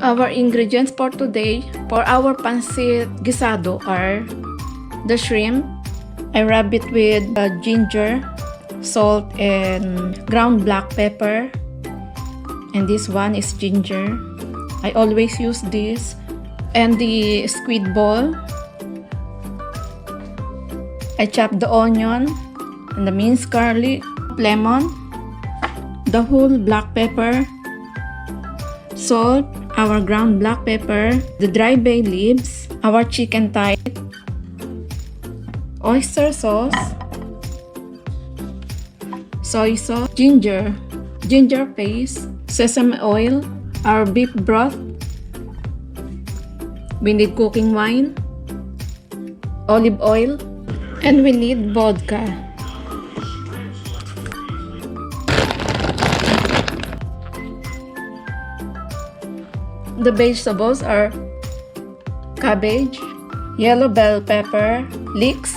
Our ingredients for today for our pancit guisado are the shrimp. I rub it with ginger, salt, and ground black pepper. And this one is ginger. I always use this. And the squid ball. I chop the onion and the minced garlic, lemon, the whole black pepper, salt, our ground black pepper, the dry bay leaves, our chicken thigh, oyster sauce, soy sauce, ginger paste, sesame oil, our beef broth. We need cooking wine, olive oil, and we need vodka. The vegetables are cabbage, yellow bell pepper, leeks.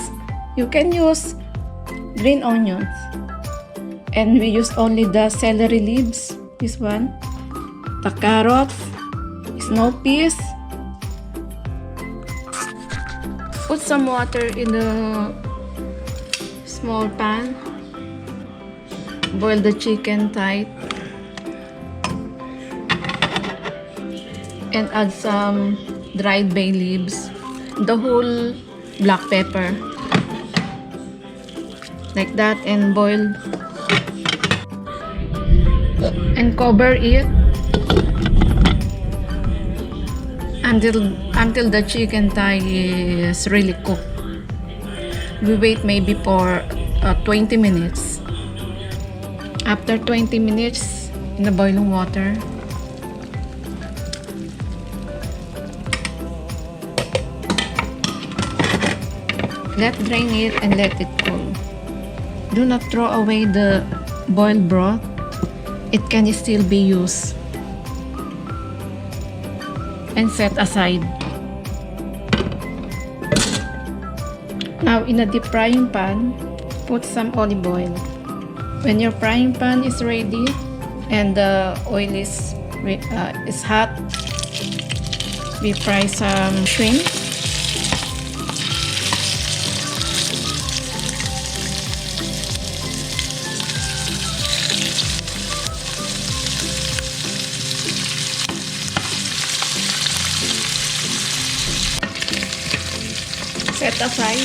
You can use green onions. And we use only the celery leaves. This one. The carrots, snow peas. Put some water in the small pan. Boil the chicken tight. And add some dried bay leaves. The whole black pepper. Like that, and boil. And cover it until the chicken thigh is really cooked. We wait maybe for 20 minutes. After 20 minutes in the boiling water, let drain it and let it cool. Do not throw away the boiled broth. It can still be used. And set aside. Now in a deep frying pan, put some olive oil. When your frying pan is ready and the oil is hot, we fry some shrimp. Set aside.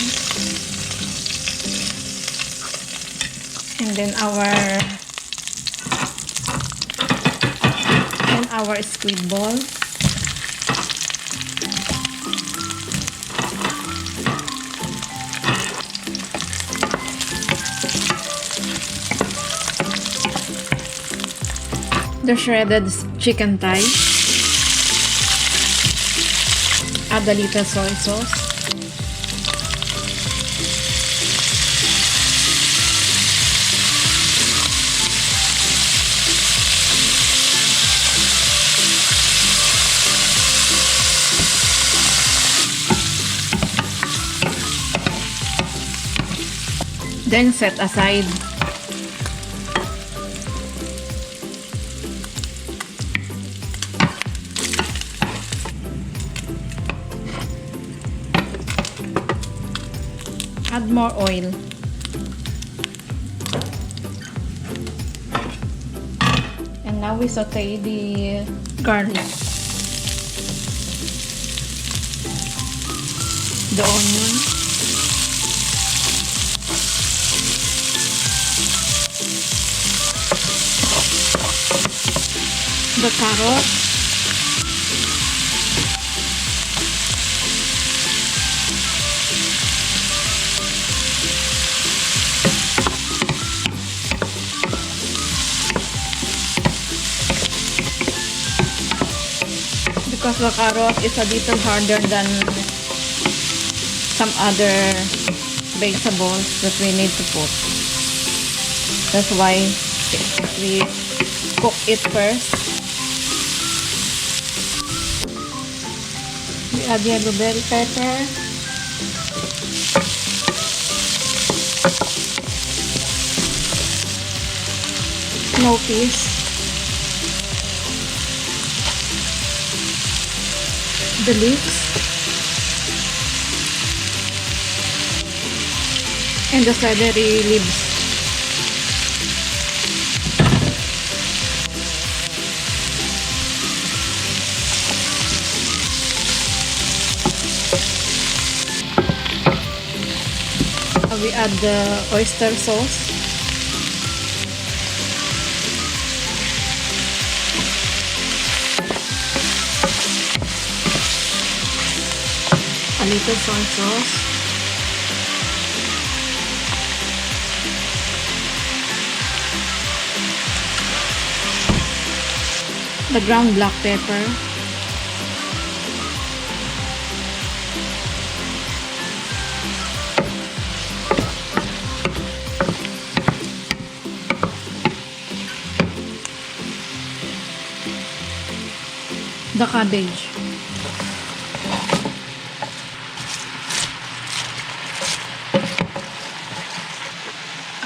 And then our squid ball. The shredded chicken thigh. Add a little soy sauce. Then set aside. Add more oil. And now we saute the garlic, the onion, the carrot, because the carrot is a little harder than some other vegetables that we need to put. That's why we cook it first. We add yellow bell pepper, snow peas, the leeks and the celery leaves. We add the oyster sauce. A little soy sauce. The ground black pepper. The cabbage.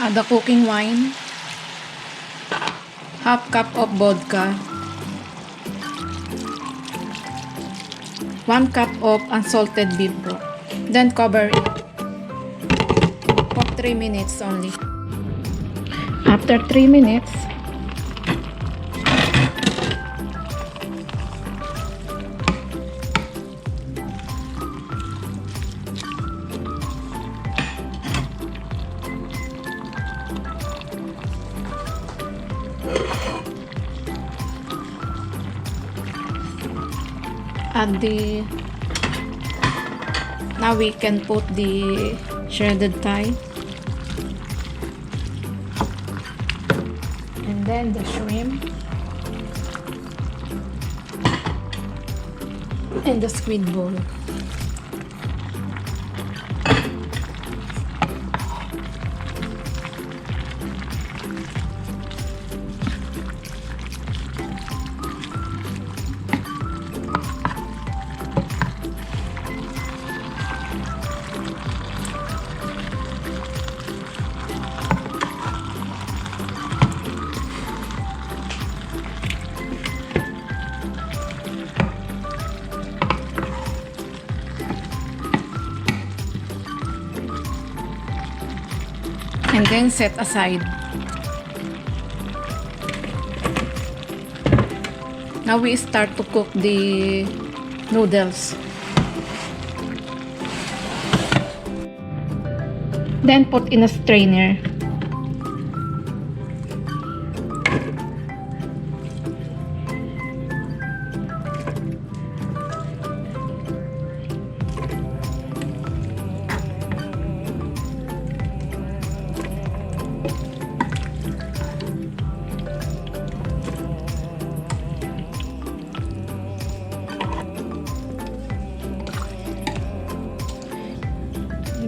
The cooking wine. Half cup of vodka. 1 cup of unsalted beef broth. Then cover it for 3 minutes only. After 3 minutes, now we can put the shredded Thai and then the shrimp and the squid bowl. And then set aside. Now we start to cook the noodles. Then put in a strainer.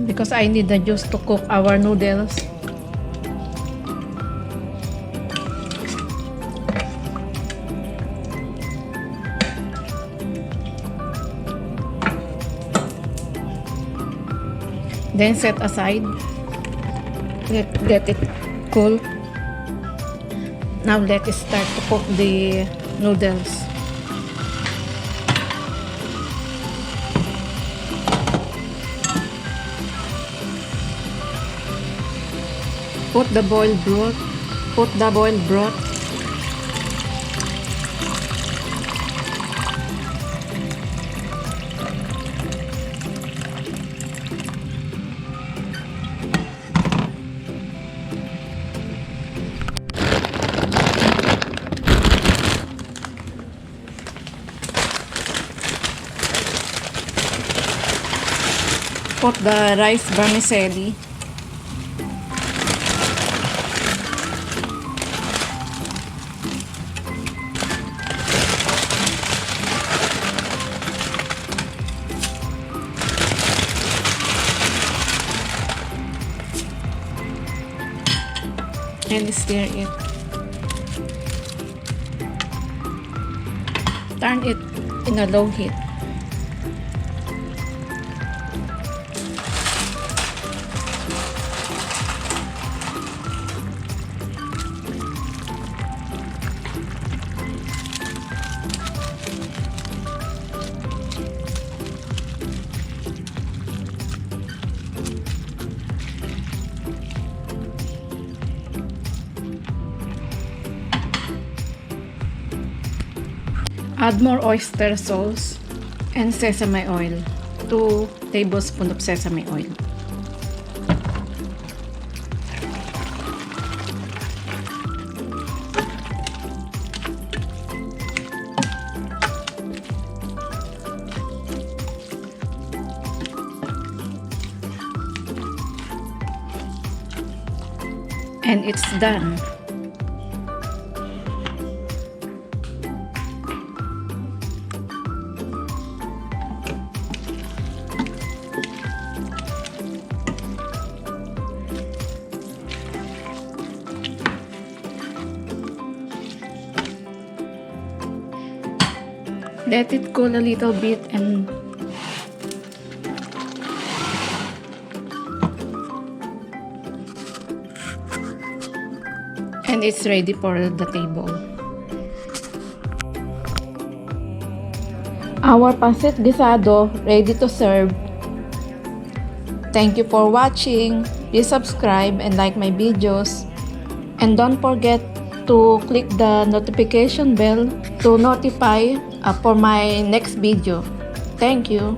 Because I need the juice to cook our noodles. Then set aside. Let it cool. Now let it start to cook the noodles. Put the boiled broth. Put the boiled broth. Put the rice vermicelli. And stir it. Turn it in a low heat. Add more oyster sauce and sesame oil. 2 tablespoons of sesame oil. And it's done. Let it cool a little bit and it's ready for the table. Our Pancit Guisado ready to serve. Thank you for watching. Please subscribe and like my videos. And don't forget to click the notification bell to notify for my next video. Thank you.